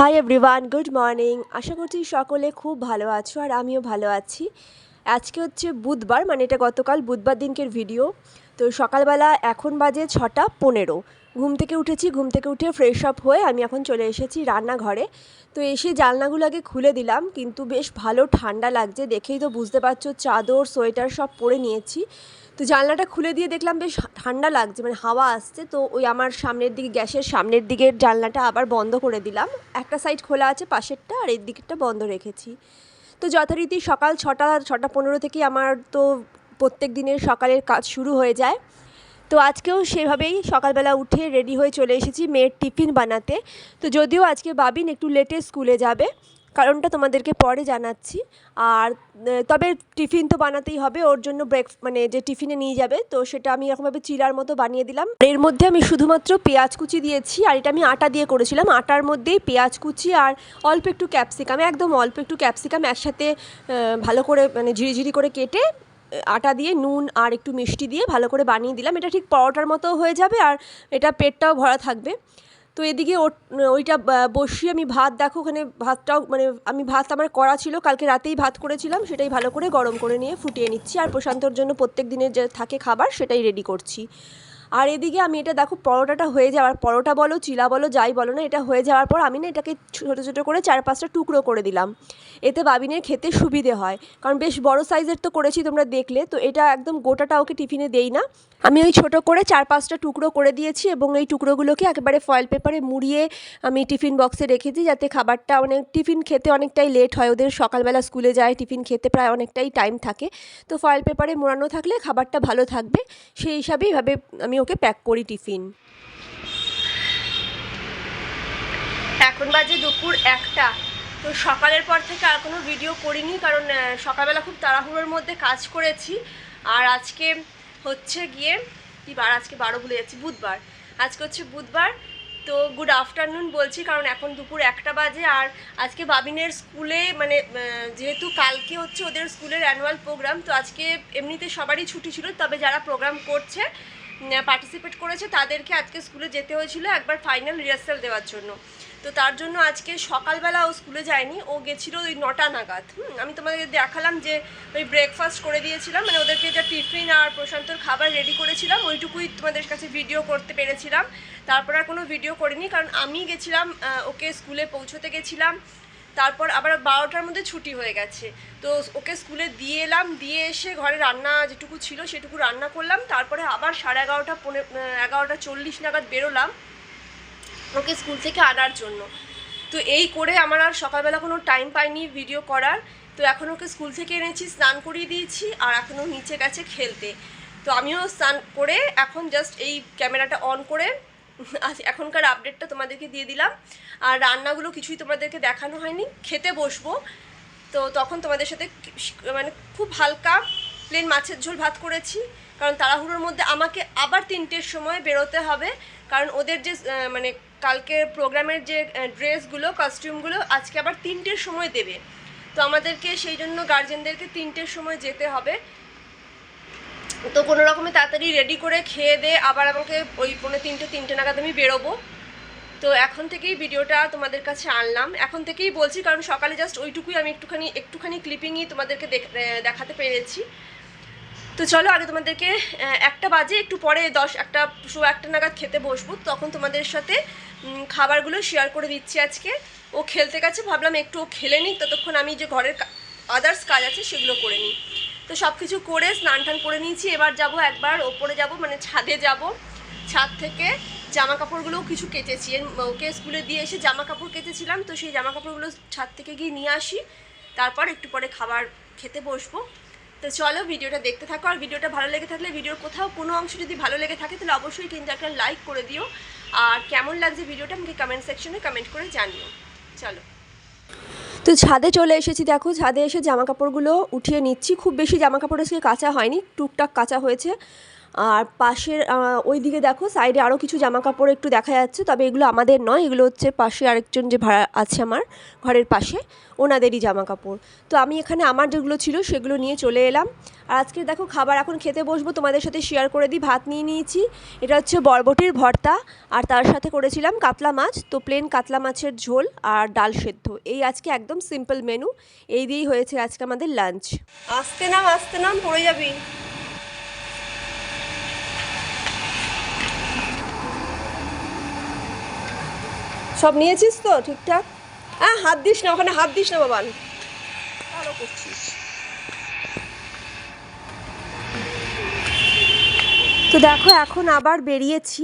High everyone, good morning. আশা করছি সকলে খুব ভালো আছো আর আমিও ভালো আছি। আজকে হচ্ছে বুধবার, মানে এটা গতকাল বুধবার দিনকের ভিডিও। তো সকালবেলা এখন বাজে 6:15। ঘুম থেকে উঠেছি, ঘুম থেকে উঠে ফ্রেশ আপ হয়ে আমি এখন চলে এসেছি রান্নাঘরে। তো এসে জানলাগুলো আগে খুলে দিলাম, কিন্তু বেশ ভালো ঠান্ডা লাগছে, দেখেই তো বুঝতে পারছো, চাদর সোয়েটার সব পরে নিয়েছি। তো জানলাটা খুলে দিয়ে দেখলাম বেশ ঠান্ডা লাগছে, মানে হাওয়া আসছে। তো ওই আমার সামনের দিকে, গ্যাসের সামনের দিকের জানলাটা আবার বন্ধ করে দিলাম। একটা সাইড খোলা আছে পাশেরটা, আর এই দিকটা বন্ধ রেখেছি। তো যথারীতি সকাল 6:15 থেকেই আমার তো প্রত্যেক দিনের সকালের কাজ শুরু হয়ে যায়। তো আজকেও সেভাবেই সকালবেলা উঠে রেডি হয়ে চলে এসেছি মেয়ের টিফিন বানাতে। তো যদিও আজকে বাবিন একটু লেটে স্কুলে যাবে, কারণটা তোমাদেরকে পরে জানাচ্ছি। আর তবে টিফিন তো বানাতেই হবে, ওর জন্য মানে যে টিফিনে নিয়ে যাবে, তো সেটা আমি এরকমভাবে চিলার মতো বানিয়ে দিলাম। এর মধ্যে আমি শুধুমাত্র পেঁয়াজ কুচি দিয়েছি, আর এটা আমি আটা দিয়ে করেছিলাম। আটার মধ্যেই পেঁয়াজ কুচি আর অল্প একটু ক্যাপসিকাম, একদম অল্প একটু ক্যাপসিকাম একসাথে ভালো করে মানে ঝিরিঝিরি করে কেটে আটা দিয়ে নুন আর একটু মিষ্টি দিয়ে ভালো করে বানিয়ে দিলাম। এটা ঠিক পরোটার মতো হয়ে যাবে, আর এটা পেটটাও ভরা থাকবে। তো এদিকে ওইটা বসিয়ে আমি ভাত, দেখো ওখানে ভাতটাও, মানে আমি ভাত আমার করা ছিল, কালকে রাতেই ভাত করেছিলাম, সেটাই ভালো করে গরম করে নিয়ে ফুটিয়ে নিচ্ছি। আর প্রশান্তর জন্য প্রত্যেক দিনের যে থাকে খাবার সেটাই রেডি করছি। আর এদিকে আমি এটা দেখো, পরোটাটা হয়ে যাওয়ার, পরোটা বলো চিলা বলো যাই বলো না, এটা হয়ে যাওয়ার পর আমি না এটাকে ছোটো ছোটো করে 4-5টা টুকরো করে দিলাম। এতে বাবিনের খেতে সুবিধে হয়, কারণ বেশ বড় সাইজের তো করেছি তোমরা দেখলে। তো এটা একদম গোটাটা ওকে টিফিনে দেই না, আমি ওই ছোটো করে 4-5টা টুকরো করে দিয়েছি, এবং এই টুকরোগুলোকে একেবারে ফয়েল পেপারে মুড়িয়ে আমি টিফিন বক্সে রেখেছি, যাতে খাবারটা টিফিন খেতে অনেকটাই লেট হয়, ওদের সকালবেলা স্কুলে যায়, টিফিন খেতে প্রায় অনেকটাই টাইম থাকে। তো ফয়েল পেপারে মোড়ানো থাকলে খাবারটা ভালো থাকবে, সেই হিসাবেই ভাবে আমি ওকে প্যাক করি টিফিন। এখন বাজে দুপুর 1টা। তো সকালের পর থেকে আর কোনো ভিডিও করিনি, কারণ সকালবেলা খুব তাড়াহুড়োর মধ্যে কাজ করেছি। আর আজকে হচ্ছে গিয়ে কি বার, আজকে 12 ভুলে যাচ্ছি, বুধবার। আজকে হচ্ছে বুধবার। তো গুড আফটারনুন বলছি, কারণ এখন দুপুর 1টা বাজে। আর আজকে বাবিনের স্কুলে, মানে যেহেতু কালকে হচ্ছে ওদের স্কুলের অ্যানুয়াল প্রোগ্রাম, তো আজকে এমনিতে সবারই ছুটি ছিল, তবে যারা প্রোগ্রাম করছে, পার্টিসিপেট করেছে, তাদেরকে আজকে স্কুলে যেতে হয়েছিল একবার ফাইনাল রিহার্সাল দেওয়ার জন্য। তো তার জন্য আজকে সকালবেলা ও স্কুলে যায়নি, ও গেছিলো ওই 9টা নাগাদ। আমি তোমাদের দেখালাম যে ওই ব্রেকফাস্ট করে দিয়েছিলাম, মানে ওদেরকে যা টিফিন আর প্রশান্তর খাবার রেডি করেছিলাম, ওইটুকুই তোমাদের কাছে ভিডিও করতে পেরেছিলাম। তারপর আর কোনো ভিডিও করিনি, কারণ আমি গেছিলাম, ওকে স্কুলে পৌঁছতে গেছিলাম। তারপর আবার 12টার মধ্যে ছুটি হয়ে গেছে। তো ওকে স্কুলে দিয়ে এলাম, দিয়ে এসে ঘরে রান্না যেটুকু ছিল সেটুকু রান্না করলাম। তারপরে আবার 11:30 11:40 নাগাদ বেরোলাম ওকে স্কুল থেকে আনার জন্য। তো এই করে আমার আর সকালবেলা কোনো টাইম পাইনি ভিডিও করার। তো এখন ওকে স্কুল থেকে এনেছি, স্নান করিয়ে দিয়েছি, আর এখনও নিচে গেছে খেলতে। তো আমিও স্নান করে এখন জাস্ট এই ক্যামেরাটা অন করে এখনকার আপডেটটা তোমাদেরকে দিয়ে দিলাম। আর রান্নাগুলো কিছুই তোমাদেরকে দেখানো হয়নি, খেতে বসবো। তো তখন তোমাদের সাথে, মানে খুব হালকা প্লেন মাছের ঝোল ভাত করেছি, কারণ তাড়াহুড়োর মধ্যে আমাকে আবার 3টের সময় বেরোতে হবে, কারণ ওদের যে মানে কালকের প্রোগ্রামের যে ড্রেসগুলো, কস্টিউমগুলো আজকে আবার 3টের সময় দেবে। তো আমাদেরকে সেই জন্য গার্জেনদেরকে 3টের সময় যেতে হবে। তো কোনো রকমে তাড়াতাড়ি রেডি করে খেয়ে দিয়ে আবার আমাকে ওই 3:45 নাগাদ আমি বেরোবো। তো এখন থেকেই ভিডিওটা তোমাদের কাছে আনলাম, এখন থেকেই বলছি, কারণ সকালে জাস্ট ওইটুকুই আমি একটুখানি ক্লিপিংই তোমাদেরকে দেখাতে পেরেছি। তো চলো আগে তোমাদেরকে, 1টা বাজে, একটু পরে 1টা নাগাদ খেতে বসবো, তখন তোমাদের সাথে খাবারগুলো শেয়ার করে দিচ্ছি। আজকে ও খেলতে গেছে, ভাবলাম একটু ও খেলে নিই, ততক্ষণ আমি যে ঘরের আদার্স কাজ আছে সেগুলো করে নিই। তো সব কিছু করে স্নান টান করে নিয়েছি। এবার যাব একবার ওপরে যাব, মানে ছাদে যাব। ছাদ থেকে জামা কাপড়গুলোও কিছু কেচেছি, ওকে স্কুলে দিয়ে এসে জামা কাপড় কেচেছিলাম, তো সেই জামা কাপড়গুলো ছাদ থেকে গিয়ে নিয়ে আসি, তারপর একটু পরে খাবার খেতে বসবো। তো চলো ভিডিওটা দেখতে থাকো। আর ভিডিওটা ভালো লেগে থাকলে, ভিডিওর কোথাও কোনো অংশ যদি ভালো লেগে থাকে, তাহলে অবশ্যই কিন্তু একটা লাইক করে দিও। আর কেমন লাগছে ভিডিওটা আমাকে কমেন্ট সেকশনে কমেন্ট করে জানিও। চলো, তো ছাদে চলে এসেছি, দেখো ছাদে এসে জামা কাপড়গুলো উঠিয়ে নিচ্ছি। খুব বেশি জামা কাপড় আজকে কাচা হয়নি, টুকটাক কাচা হয়েছে। আর পাশের ওই দিকে দেখো সাইডে আরও কিছু জামা কাপড় একটু দেখা যাচ্ছে, তবে এগুলো আমাদের নয়, এগুলো হচ্ছে পাশে আরেকজন যে ভাড়া আছে আমার ঘরের পাশে ওনাদেরই জামা কাপড়। তো আমি এখানে আমার যেগুলো ছিল সেগুলো নিয়ে চলে এলাম। আর আজকে দেখো খাবার এখন খেতে বসবো, তোমাদের সাথে শেয়ার করে দিই। ভাত নিয়ে নিয়েছি, এটা হচ্ছে বরবটির ভর্তা, আর তার সাথে করেছিলাম কাতলা মাছ, তো প্লেন কাতলা মাছের ঝোল আর ডাল সেদ্ধ। এই আজকে একদম সিম্পল মেনু, এই দিয়েই হয়েছে আজকে আমাদের লাঞ্চ। আসতে নাম পড়ে যাবি। সব নিয়েছিস তো ঠিকঠাক? হ্যাঁ, হাত দিস না ওখানে, হাত দিস না বাবান, ভালো করছিস। তো দেখো এখন আবার বেরিয়েছি,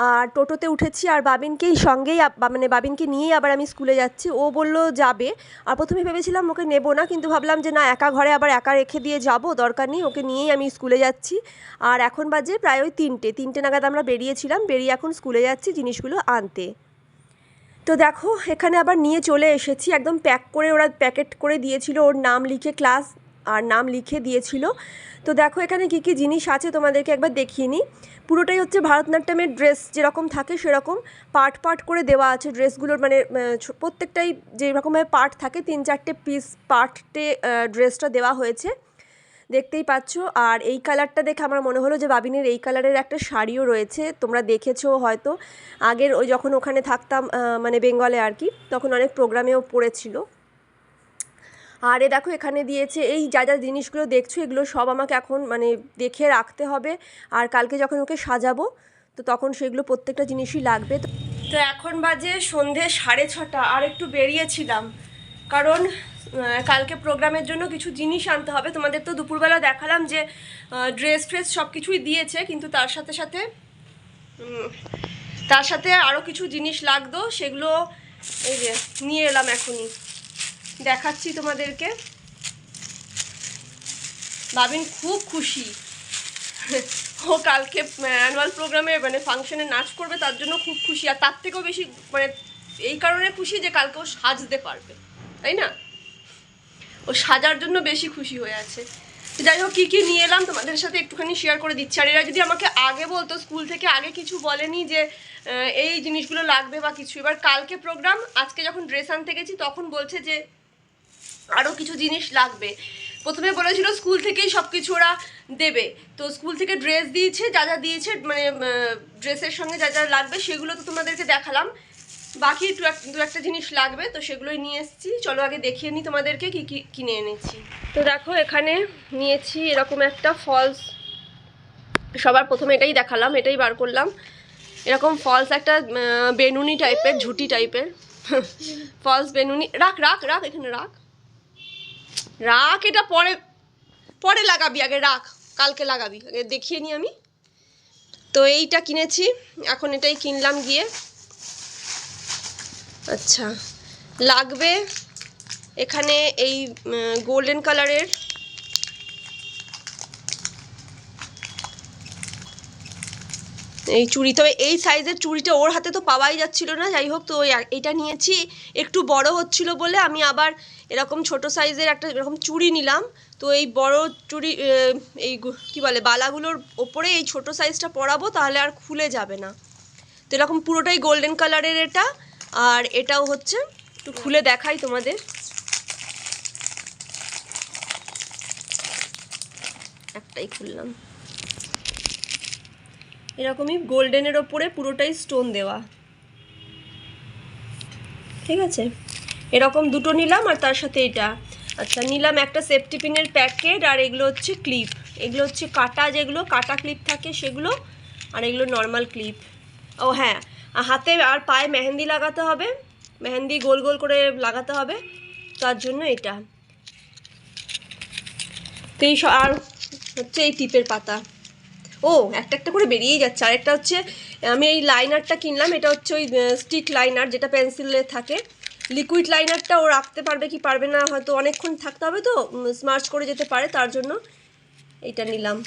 আর টোটোতে উঠেছি, আর বাবিনকেই সঙ্গেই মানে বাবিনকে নিয়েই আবার আমি স্কুলে যাচ্ছি। ও বললো যাবে, আর প্রথমে ভেবেছিলাম ওকে নেবো না, কিন্তু ভাবলাম যে না, একা ঘরে আবার একা রেখে দিয়ে যাব, দরকার নেই, ওকে নিয়েই আমি স্কুলে যাচ্ছি। আর এখন বাজে প্রায় ওই 3টে নাগাদ আমরা বেরিয়েছিলাম, বেরিয়ে এখন স্কুলে যাচ্ছি জিনিসগুলো আনতে। তো দেখো এখানে আবার নিয়ে চলে এসেছি, একদম প্যাক করে, ওরা প্যাকেট করে দিয়েছিল, ওর নাম লিখে ক্লাস আর নাম লিখে দিয়েছিল। তো দেখো এখানে কী কী জিনিস আছে তোমাদেরকে একবার দেখিয়ে নিই। পুরোটাই হচ্ছে ভারতনাট্যমের ড্রেস যেরকম থাকে সেরকম পার্ট করে দেওয়া আছে ড্রেসগুলোর, মানে প্রত্যেকটাই যেরকমভাবে পার্ট থাকে 3-4টে পিস পার্টে ড্রেসটা দেওয়া হয়েছে, দেখতেই পাচ্ছ। আর এই কালারটা দেখে আমার মনে হলো যে বাবিনের এই কালারের একটা শাড়িও রয়েছে, তোমরা দেখেছো হয়তো আগের ওই যখন ওখানে থাকতাম, মানে বেঙ্গলে আর কি, তখন অনেক প্রোগ্রামেও পড়েছিল। আর এ দেখো এখানে দিয়েছে এই যা জিনিসগুলো দেখছো, এগুলো সব আমাকে এখন মানে দেখে রাখতে হবে, আর কালকে যখন ওকে সাজাবো তো তখন সেগুলো প্রত্যেকটা জিনিসই লাগবে। তো এখন বাজে সন্ধে 6:30, আর একটু বেরিয়েছিলাম কারণ কালকে প্রোগ্রামের জন্য কিছু জিনিস আনতে হবে। তোমাদের তো দুপুরবেলা দেখালাম যে ড্রেস ফ্রেস সব কিছুই দিয়েছে, কিন্তু তার সাথে আরও কিছু জিনিস লাগতো, সেগুলো এই যে নিয়ে এলাম, এখনই দেখাচ্ছি তোমাদেরকে। বাবিন খুব খুশি, ও কালকে অ্যানুয়াল প্রোগ্রামে মানে ফাংশনে নাচ করবে, তার জন্য খুব খুশি। আর তার থেকেও বেশি মানে এই কারণে খুশি যে কালকে ও সাজতে পারবে, তাই না? ও সাজার জন্য বেশি খুশি হয়ে আছে। যাই হোক, কী নিয়ে এলাম তোমাদের সাথে একটুখানি শেয়ার করে দিচ্ছি। আর এরা যদি আমাকে আগে বলতো, স্কুল থেকে আগে কিছু বলেনি যে এই জিনিসগুলো লাগবে বা কিছু, এবার কালকে প্রোগ্রাম, আজকে যখন ড্রেস আনতে গেছি তখন বলছে যে আরও কিছু জিনিস লাগবে। প্রথমে বলেছিল স্কুল থেকেই সব কিছু ওরা দেবে, তো স্কুল থেকে ড্রেস দিয়েছে, যা দিয়েছে মানে ড্রেসের সঙ্গে যা লাগবে সেগুলো তো তোমাদেরকে দেখালাম, বাকি দু একটা জিনিস লাগবে, তো সেগুলোই নিয়ে এসেছি। চলো আগে দেখিয়ে নিই তোমাদেরকে কী কী কিনে এনেছি। তো দেখো এখানে নিয়েছি এরকম একটা ফলস, সবার প্রথমে এটাই দেখালাম, এটাই বার করলাম। এরকম ফলস একটা বেনুনি টাইপের, ঝুটি টাইপের ফলস বেনুনি। রাখ এখানে রাখ, এটা পরে লাগাবি, আগে রাখ, কালকে লাগাবি, আগে দেখিয়ে নিই আমি। তো এইটা কিনেছি, এখন এটাই কিনলাম গিয়ে। আচ্ছা, লাগবে এখানে এই গোল্ডেন কালারের এই চুড়ি, তবে এই সাইজের চুড়িটা ওর হাতে তো পাওয়াই যাচ্ছিল না। যাই হোক, তো এইটা নিয়েছি, একটু বড় হচ্ছিল বলে আমি আবার এরকম ছোট সাইজের একটা এরকম চুড়ি নিলাম। তো এই বড় চুড়ি, এই কী বলে বালাগুলোর ওপরে এই ছোট সাইজটা পরাবো, তাহলে আর খুলে যাবে না। তো এরকম পুরোটাই গোল্ডেন কালারের এটা, আর এটাও হচ্ছে, একটু খুলে দেখাই তোমাদের। একটাই খুললাম, এরকমই গোল্ডেনের ওপরে পুরোটাই স্টোন দেওয়া, ঠিক আছে? এরকম দুটো নিলাম, আর তার সাথে এটা। আচ্ছা, নিলাম একটা সেফটি পিনের প্যাকেট, আর এগুলো হচ্ছে ক্লিপ, এগুলো হচ্ছে কাটা, যেগুলো কাটা ক্লিপ থাকে সেগুলো, আর এগুলো নর্মাল ক্লিপ। ও হ্যাঁ, হাতে আর পায়ে মেহেন্দি লাগাতে হবে, মেহেন্দি গোল করে লাগাতে হবে, তার জন্য এটা। তো এই আর হচ্ছে এই টিপের পাতা। ও একটা করে বেরিয়েই যাচ্ছে। আরেকটা হচ্ছে আমি এই লাইনারটা কিনলাম, এটা হচ্ছে ওই স্টিক লাইনার যেটা পেন্সিলে থাকে। লিকুইড লাইনারটা ও রাখতে পারবে কি পারবে না, হয়তো অনেকক্ষণ থাকতে হবে, তো স্মার্চ করে যেতে পারে, তার জন্য এইটা নিলাম।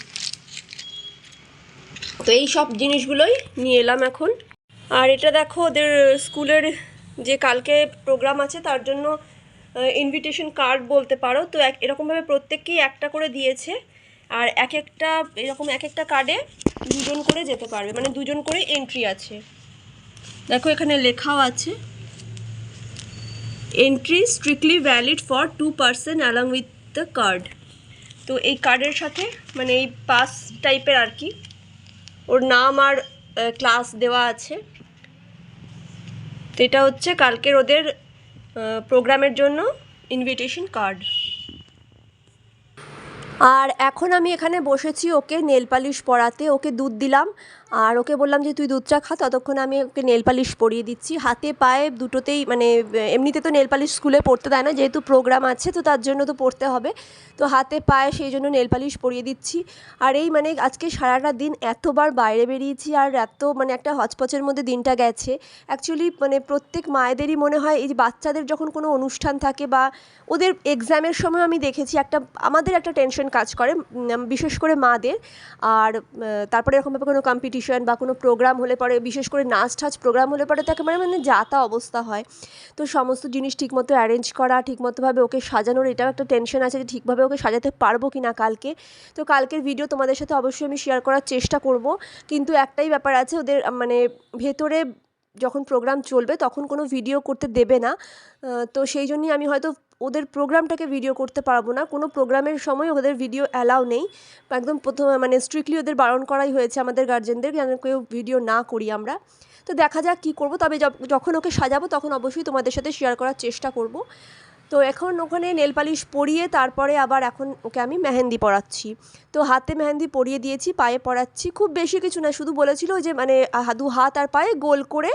তো এই সব জিনিসগুলোই নিয়ে এলাম এখন। আর এটা দেখো ওদের স্কুলের যে কালকে প্রোগ্রাম আছে তার জন্য ইনভিটেশন কার্ড বলতে পারো। তো এরকমভাবে প্রত্যেককেই একটা করে দিয়েছে, আর এক একটা কার্ডে 2 জন করে যেতে পারবে, মানে 2 জন করে এন্ট্রি আছে। দেখো এখানে লেখাও আছে, entry strictly valid for 2 person along with the card. তো এই কার্ডের সাথে মানে এই পাস টাইপের আর কি ওর নাম আর ক্লাস দেওয়া আছে। তো এটা হচ্ছে কালকের ওদের প্রোগ্রামের জন্য ইনভিটেশন কার্ড। আর এখন আমি এখানে বসেছি ওকে নেল পালিশ পরাতে। ওকে দুধ দিলাম আর ওকে বললাম যে তুই দুধটা খা, ততক্ষণে আমি ওকে নেল পালিশ পরিয়ে দিচ্ছি হাতে পায়ে দুটোতেই। মানে এমনিতে তো নেল পালিশ স্কুলে পরতে দেয় না, যেহেতু প্রোগ্রাম আছে তো তার জন্য তো পরতে হবে, তো হাতে পায়ে সেই জন্য নেল পালিশ পরিয়ে দিচ্ছি। আর এই মানে আজকে সারাটা দিন এতবার বাইরে বেরিয়েছি আর এত মানে একটা হচপচের মধ্যে দিনটা গেছে। অ্যাকচুয়ালি মানে প্রত্যেক মায়েদেরই মনে হয় এই যে বাচ্চাদের যখন কোনো অনুষ্ঠান থাকে বা ওদের এক্সামের সময় আমি দেখেছি আমাদের একটা টেনশন কাজ করে, বিশেষ করে মাদের। আর তারপরে এরকমভাবে কোনো কম্পিটিশন বা কোনো প্রোগ্রাম হলে পরে, বিশেষ করে নাচ টাচ প্রোগ্রাম হলে পরে তাকে মানে যা তা অবস্থা হয়। তো সমস্ত জিনিস ঠিকমতো অ্যারেঞ্জ করা, ঠিকমতোভাবে ওকে সাজানোর এটাও একটা টেনশন আছে যে ঠিকভাবে ওকে সাজাতে পারবো কি না কালকে। তো কালকের ভিডিও তোমাদের সাথে অবশ্যই আমি শেয়ার করার চেষ্টা করব, কিন্তু একটাই ব্যাপার আছে, ওদের মানে ভেতরে যখন প্রোগ্রাম চলবে তখন কোনো ভিডিও করতে দেবে না। তো সেই জন্যই আমি হয়তো ওদের প্রোগ্রামটাকে ভিডিও করতে পারবো না। কোনো প্রোগ্রামের সময় ওদের ভিডিও অ্যালাউ নেই, একদম প্রথমে মানে স্ট্রিক্টলি ওদের বারণ করাই হয়েছে আমাদের গার্জেনদের, যেন কেউ ভিডিও না করি আমরা। তো দেখা যাক কী করবো, তবে যখন ওকে সাজাবো তখন অবশ্যই তোমাদের সাথে শেয়ার করার চেষ্টা করব। তো এখন ওখানে নেল পালিশ পরিয়ে তারপরে আবার এখন ওকে আমি মেহেন্দি পরাচ্ছি। তো হাতে মেহেন্দি পরিয়ে দিয়েছি, পায়ে পরাচ্ছি। খুব বেশি কিছু না, শুধু বলেছিল যে মানে 2 হাত আর পায়ে গোল করে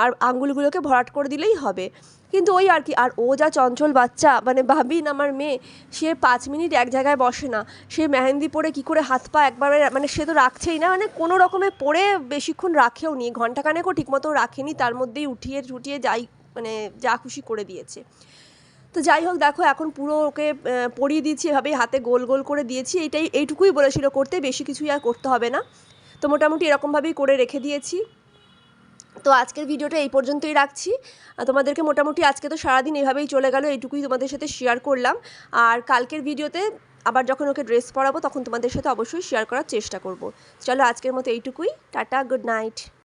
আর আঙ্গুলগুলোকে ভরাট করে দিলেই হবে। কিন্তু ওই আর কি, আর ও যা চঞ্চল বাচ্চা, মানে ভাবিন আমার মেয়ে, সে 5 মিনিট এক জায়গায় বসে না। সে মেহেন্দি পরে কী করে হাত পা একবারে মানে সে তো রাখছেই না, মানে কোনো রকমে পরে বেশিক্ষণ রাখেও নি, ঘণ্টাখানেকও ঠিকমতো রাখেনি, তার মধ্যেই উঠিয়ে ঠুটিয়ে যাই মানে যা খুশি করে দিয়েছে। তো যাই হোক দেখো এখন পুরো ওকে পরিয়ে দিয়েছি, এভাবেই হাতে গোল গোল করে দিয়েছি। এইটুকুই বলেছিল করতে, বেশি কিছুই আর করতে হবে না। তো মোটামুটি এরকমভাবেই করে রেখে দিয়েছি। তো আজকের ভিডিওটা এই পর্যন্তই রাখছি। তোমাদেরকে মোটামুটি আজকে তো সারাদিন এভাবেই চলে গেল, এইটুকুই তোমাদের সাথে শেয়ার করলাম। আর কালকের ভিডিওতে আবার যখন ওকে ড্রেস পরাবো তখন তোমাদের সাথে অবশ্যই শেয়ার করার চেষ্টা করব। চলো আজকের মতো এইটুকুই, টাটা, গুড নাইট।